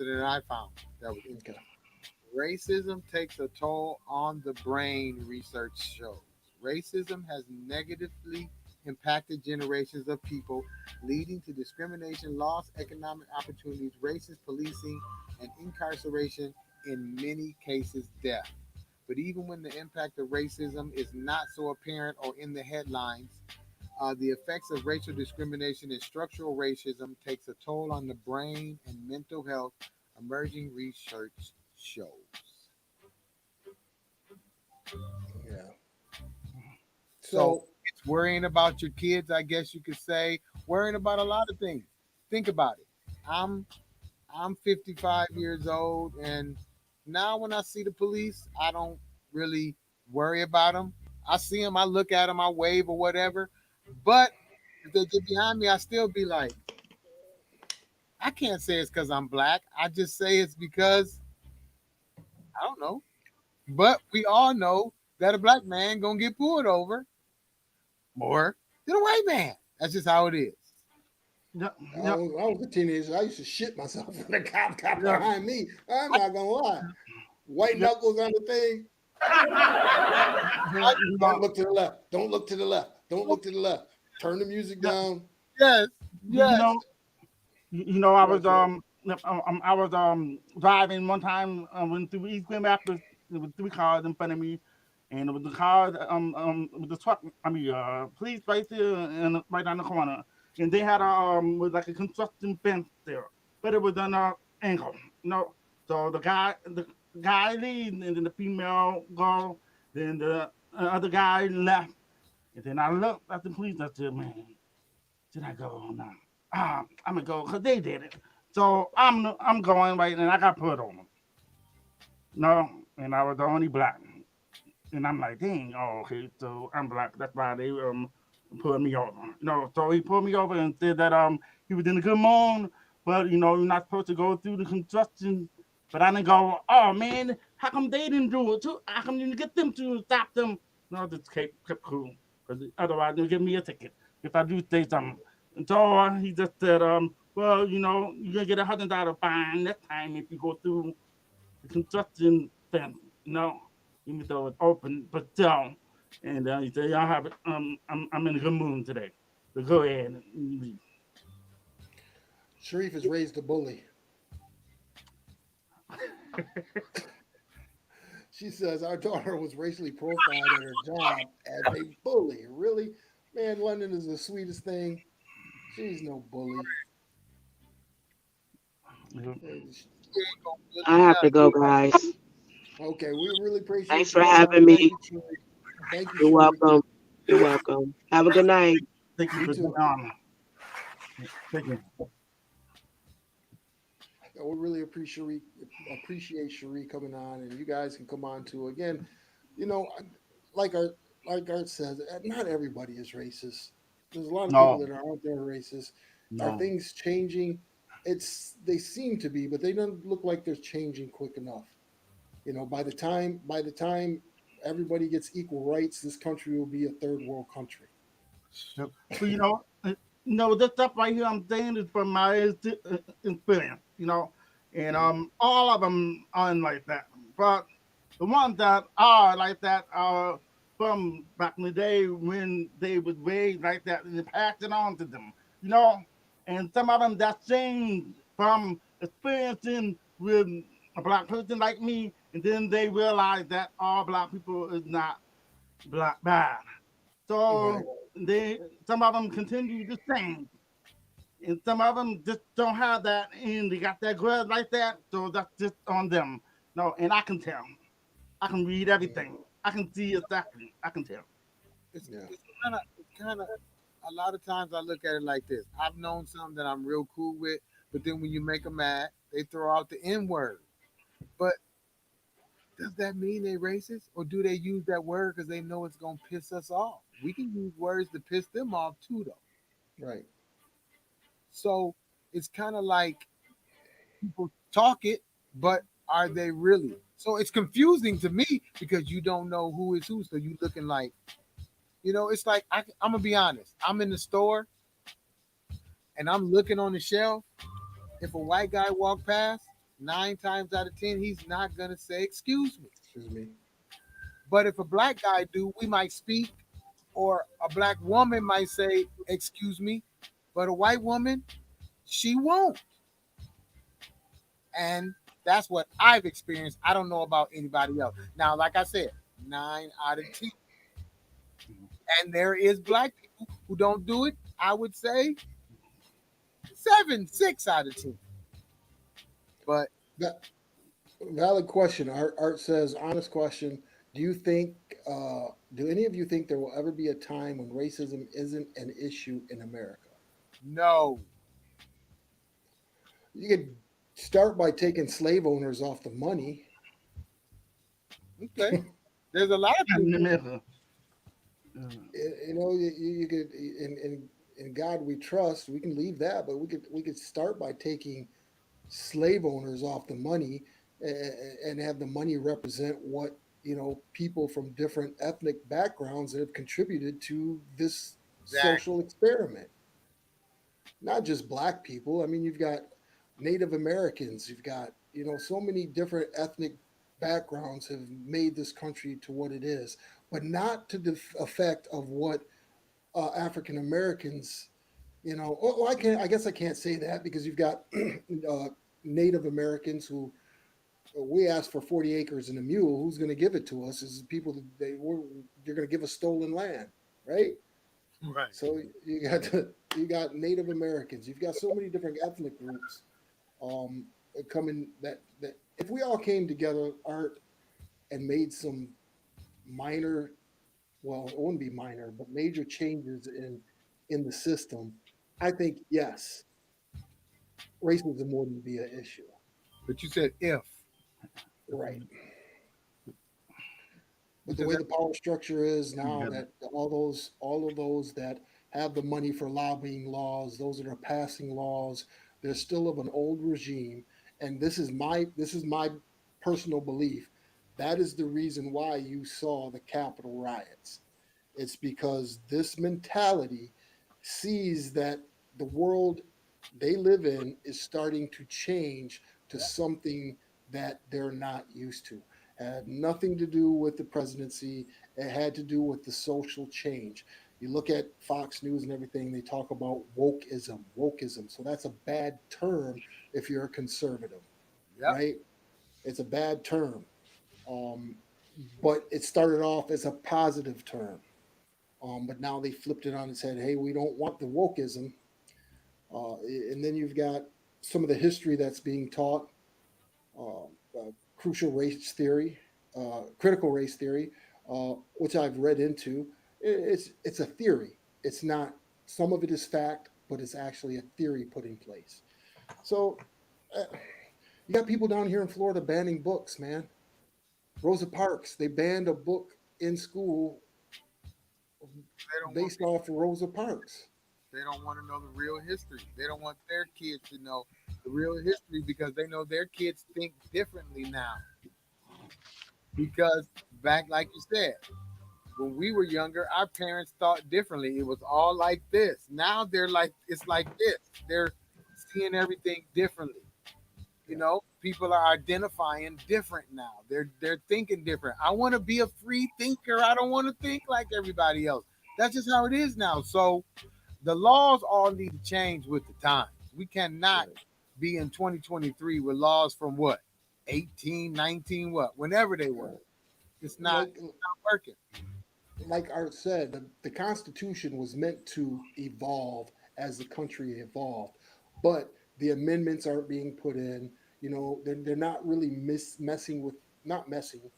that I found that was Okay. interesting. Racism takes a toll on the brain, research shows. Racism has negatively impacted generations of people, leading to discrimination, lost economic opportunities, racist policing, and incarceration, in many cases, death. But even when the impact of racism is not so apparent or in the headlines, the effects of racial discrimination and structural racism takes a toll on the brain and mental health, emerging research shows. Yeah. So So worrying about your kids, I guess you could say, worrying about a lot of things. Think about it. I'm I'm 55 years old, and now when I see the police, I don't really worry about them. I see them, I look at them, I wave or whatever. But if they get behind me, I still be like, I can't say it's because I'm black. I just say it's because I don't know. But we all know that a black man gonna get pulled over more than a white man. That's just how it is. Yep, I yep, was, I was a teenager. I used to shit myself when the cop got yep, behind me. I'm not gonna lie. White yep. knuckles on the thing. You Don't know, look to the left. Don't look to the left. Don't look to the left. Turn the music yep. down. Yes, You yes. know, I was That's right. driving one time. Went through East Grand Rapids. There was three cars in front of me, and it was the car with the truck. I mean, police right there and right down the corner, and they had was like a construction fence there, but it was on an angle. You know, so the guy leads, and then the female girl, then the other guy left, and then I looked at the police. I said, man, should I go now? I'm gonna go because they did it. So I'm going right, and I got put on. No, and I was the only black, and I'm like, dang, oh, okay, so I'm black. That's why they put me over. So he pulled me over and said that he was in a good mood, but you're not supposed to go through the construction. But I didn't go. Oh man, how come they didn't do it too? How come you didn't get them to stop them? No, just kept cool because otherwise they'll give me a ticket if I do say something. And so he just said, well, you're gonna get $100 fine next time if you go through the construction fence, even though it's open, but still. And he said, "Y'all have it. I'm in a good mood today, so go ahead and leave." Sharif is raised a bully. She says our daughter was racially profiled at her job as a bully. Really? Man, London is the sweetest thing. She's no bully. I have to go, guys. Okay, we really Thanks appreciate you for coming on. having me. Thank you, Sharif. Thank you, You're Sharif. welcome. You're welcome. Have a good night. Thank you You for the too. Thank you. We really appreciate Cherie coming on, and you guys can come on too. Again, you know, like Art says, not everybody is racist. There's a lot of people No, that are out there racist. Are no, things changing? They seem to be, but they don't look like they're changing quick enough. By the time everybody gets equal rights, this country will be a third world country. yep. But this stuff right here I'm saying is from my experience. And Mhm. all of them aren't like that. But the ones that are like that are from back in the day when they was raised like that and they passed it on to them. You know, and some of them that changed from experiencing with a black person like me, and then they realize that all black people is not black bad. Right. So they some of them continue the same, and some of them just don't have that, and they got that grudge like that. So that's just on them. No, and I can tell. I can read Yeah. everything. I can see exactly. I can tell. It's Yeah. it's kind of a lot of times I look at it like this. I've known some that I'm real cool with, but then when you make them mad, they throw out the N word. But does that mean they racist, or do they use that word because they know it's gonna piss us off? We can use words to piss them off too, though. Right. So it's kind of like people talk it, but are they really? So it's confusing to me because you don't know who is who. So you looking like, it's like I'm gonna be honest. I'm in the store and I'm looking on the shelf. If a white guy walk past, 9 times out of 10, he's not gonna say excuse me. Excuse me. But if a black guy do, we might speak, or a black woman might say excuse me, but a white woman, she won't. And that's what I've experienced. I don't know about anybody else. Now, like I said, 9 out of 10. And there is black people who don't do it. I would say 6 out of 10. But That valid question. Art says, honest question. Do you think Do any of you think there will ever be a time when racism isn't an issue in America? No. You could start by taking slave owners off the money. Okay. There's a lot of in the people. middle. You know, you could in God we trust. We can leave that, but we could start by taking slave owners off the money and have the money represent what people from different ethnic backgrounds that have contributed to this Exactly. social experiment. Not just black people. I mean, you've got Native Americans. You've got so many different ethnic backgrounds have made this country to what it is, but not to the effect of what African Americans. Well, I can't. I guess I can't say that because you've got Native Americans who we asked for 40 acres and a mule. Who's going to give it to us? Is people that you're going to give us stolen land, right? Right. So you got Native Americans. You've got so many different ethnic groups um, coming that if we all came together, Art, and made some minor, well, it wouldn't be minor, but major changes in the system, I think yes, racism wouldn't be an issue. But you said if. Right. But the Because way the power structure is now, Yeah. that all of those that have the money for lobbying laws, those that are passing laws, they're still of an old regime. And this is my personal belief. That is the reason why you saw the Capitol riots. It's because this mentality sees that the world they live in is starting to change to something that they're not used to. It had nothing to do with the presidency. It had to do with the social change. You look at Fox News and everything, they talk about wokeism, wokeism. So that's a bad term if you're a conservative, Yep. right? It's a bad term. Um, but it started off as a positive term. But now they flipped it on and said, hey, we don't want the wokeism. And then you've got some of the history that's being taught, uh, crucial race theory, critical race theory, which I've read into. It's a theory. It's not. Some of it is fact, but it's actually a theory put in place. So uh, you got people down here in Florida banning books, man. Rosa Parks, they banned a book in school They don't want based off of Rosa Parks. they don't want to know the real history. They don't want their kids to know the real history because they know their kids think differently now. Because back, like you said, when we were younger, our parents thought differently. It was all like this. Now they're like it's like this. They're seeing everything differently. You Yeah. know, people are identifying different now. They're thinking different. I want to be a free thinker. I don't want to think like everybody else. That's just how it is now. So the laws all need to change with the times. We cannot Right. be in 2023 with laws from what 18, 19, what whenever they were. Yeah. It's Like not working. like Art said, the Constitution was meant to evolve as the country evolved, but the amendments aren't being put in. They're not really messing with, not messing,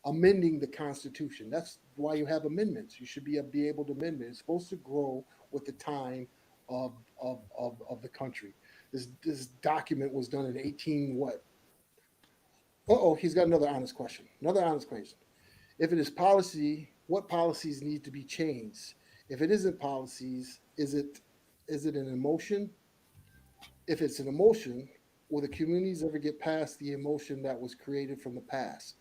amending the Constitution. That's why you have amendments. You should be able to amend it. It's supposed to grow with the time of the country. This document was done in 18 what? Oh, he's got another honest question. Another honest question. If it is policy, what policies need to be changed? If it isn't policies, is it an emotion? If it's an emotion, will the communities ever get past the emotion that was created from the past?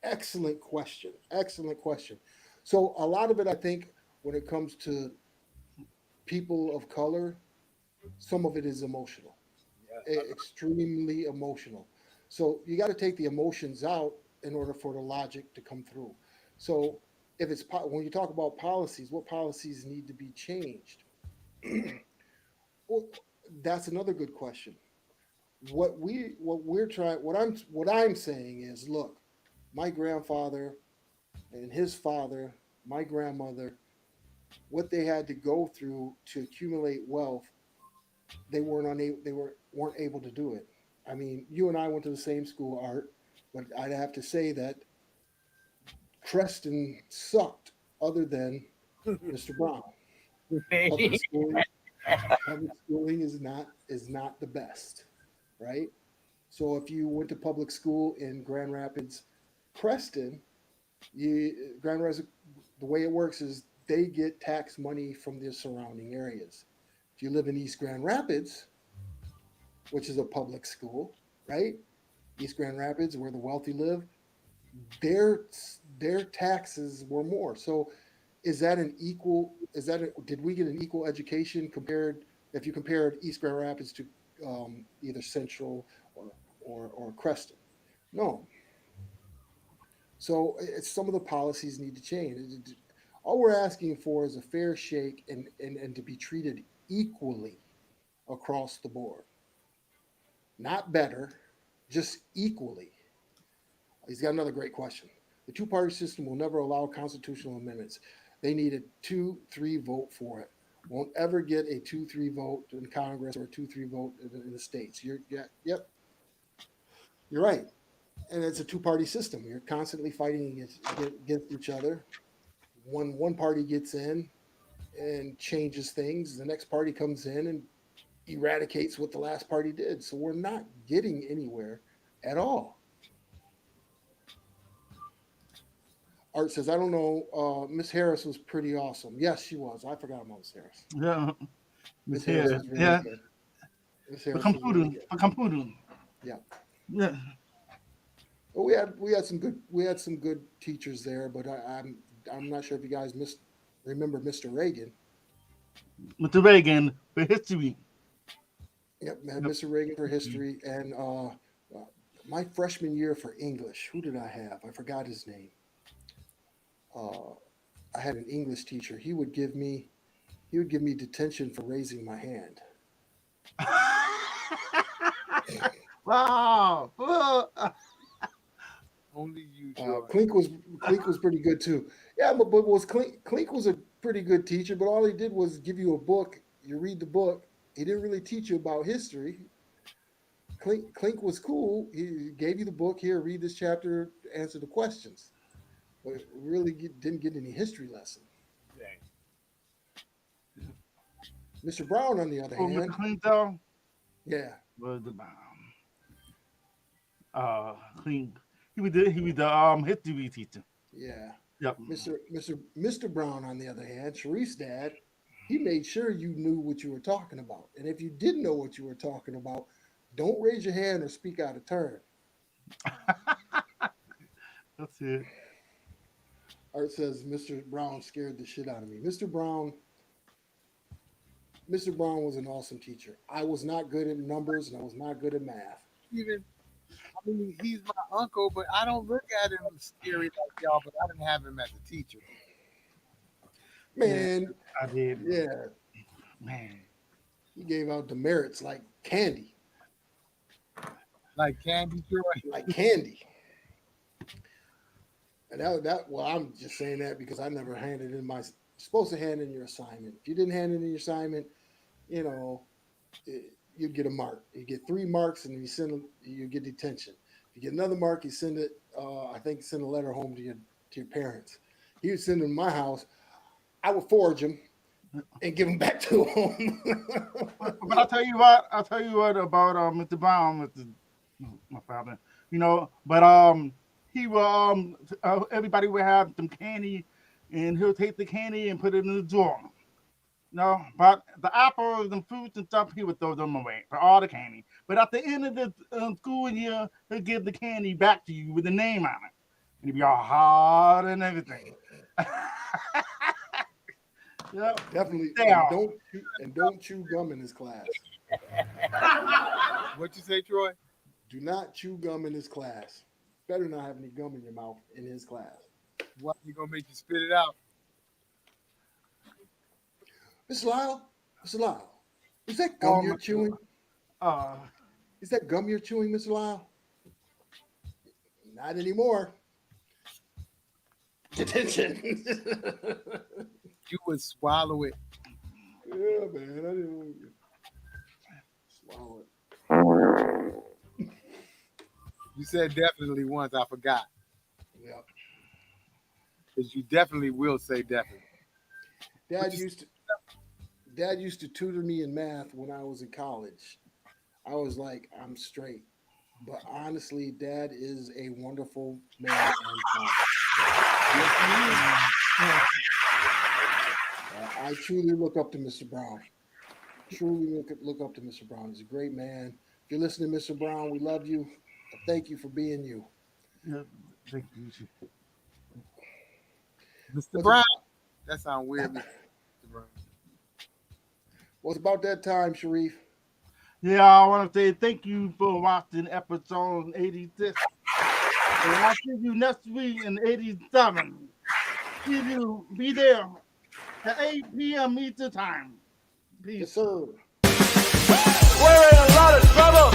Excellent question. Excellent question. So a lot of it, I think, when it comes to people of color, some of it is emotional, extremely emotional. So you got to take the emotions out in order for the logic to come through. So if when you talk about policies, what policies need to be changed? Well, that's another good question. What I'm saying is, look, my grandfather and his father, my grandmother, what they had to go through to accumulate wealth, they weren't able to do it. I mean, you and I went to the same school, Art, but I'd have to say that Creston sucked other than Mr. Brown. Public schooling, public schooling is not the best, right? So if you went to public school in Grand Rapids, Preston, Grand Rapids, the way it works is they get tax money from the surrounding areas. If you live in East Grand Rapids, which is a public school, right? East Grand Rapids, where the wealthy live, their their taxes were more. So is that an equal? Did we get an equal education compared? If you compared East Grand Rapids to either Central or Creston, no. So some of the policies need to change. All we're asking for is a fair shake and to be treated equally across the board, not better, just equally. He's got another great question. The two-party system will never allow constitutional amendments. They need a 2-3 vote for it. Won't ever get a 2-3 vote in Congress or a 2-3 vote in the states. Yep, you're right. And it's a two-party system. You're constantly fighting against each other. One party gets in and changes things, the next party comes in and eradicates what the last party did. So we're not getting anywhere at all. Art says, I don't know. Miss Harris was pretty awesome. Yes, she was. I forgot about Miss Harris. Yeah. Miss Harris was really good. Miss Harris was really good. computer. Yeah. Yeah. Well, we had some good teachers there, but I'm not sure if you guys remember Mr. Reagan. Mr. Reagan for history. Yep, Mr. Reagan for history, and my freshman year for English. Who did I have? I forgot his name. I had an English teacher. He would give me detention for raising my hand. Wow. Only you. Clink was pretty good too. Yeah, but Clink was a pretty good teacher. But all he did was give you a book. You read the book. He didn't really teach you about history. Clink was cool. He gave you the book. Here, read this chapter. Answer the questions. But really didn't get any history lesson. Mr. Brown, on the other hand, Mr. Clink though. Yeah, Was the Clink. He was the history teacher. yeah. Yep. Mr. Brown, on the other hand, Sharice's dad, he made sure you knew what you were talking about. And if you didn't know what you were talking about, don't raise your hand or speak out of turn. That's it. Art says Mr. Brown scared the shit out of me. Mr. Brown was an awesome teacher. I was not good at numbers and I was not good at math. He's my uncle, but I don't look at him scary like y'all, but I didn't have him as a teacher. Man, I did. yeah. Man. He gave out demerits like candy. Like candy, Troy? Like candy. And well, I'm just saying that because I never handed in you're supposed to hand in your assignment. If you didn't hand in your assignment, you'd get a mark. You get 3 marks and you get detention. If you get another mark, you send it, send a letter home to your parents. He would send them to my house. I would forge them and give them back to him. But I'll tell you what about Mr. Brown, my father. But he will everybody would have some candy, and he'll take the candy and put it in the drawer. But the apples and fruits and stuff, he would throw them away for all the candy. But at the end of the school year, he'll give the candy back to you with the name on it, and it'll be all hard and everything. Yep. Definitely. And don't chew gum in his class. What you say, Troy? Do not chew gum in his class. Better not have any gum in your mouth in his class. What, you gonna make you spit it out? Mr. Lyle, is that gum you're chewing? Is that gum you're chewing, Mr. Lyle? Not anymore. Detention. You would swallow it. Yeah, man. I didn't want to swallow it. You said definitely once. I forgot. Yep. because you definitely will say definitely. Dad used to tutor me in math when I was in college. I was like, I'm straight. But honestly, Dad is a wonderful man and father. I truly look up to Mr. Brown. Truly look up to Mr. Brown. He's a great man. If you're listening, Mr. Brown, we love you. Thank you for being you. Yeah, thank you. Mr. Brown. That sounds weird, Mr. Brown. Well, it's about that time, Sharif. Yeah, I want to say thank you for watching episode 86. And I'll see you next week in 87. See you, be there at 8 p.m. Eastern time. Peace. Yes, sir. We're in a lot of trouble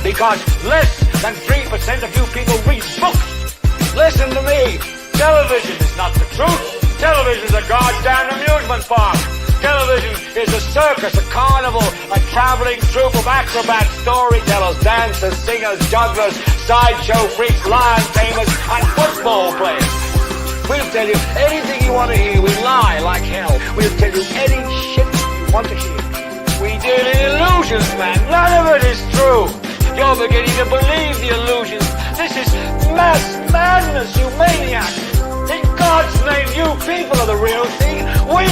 because less than 3% of you people read books. Listen to me. Television is not the truth. Television is a goddamn amusement park. Television is a circus, a carnival, a traveling troupe of acrobats, storytellers, dancers, singers, jugglers, sideshow freaks, lion tamers, and football players. We'll tell you anything you want to hear. We lie like hell. We'll tell you any shit you want to hear. We deal in illusions, man. None of it is true. You're beginning to believe the illusions. This is mass madness, you maniac. In God's name, you people are the real thing. We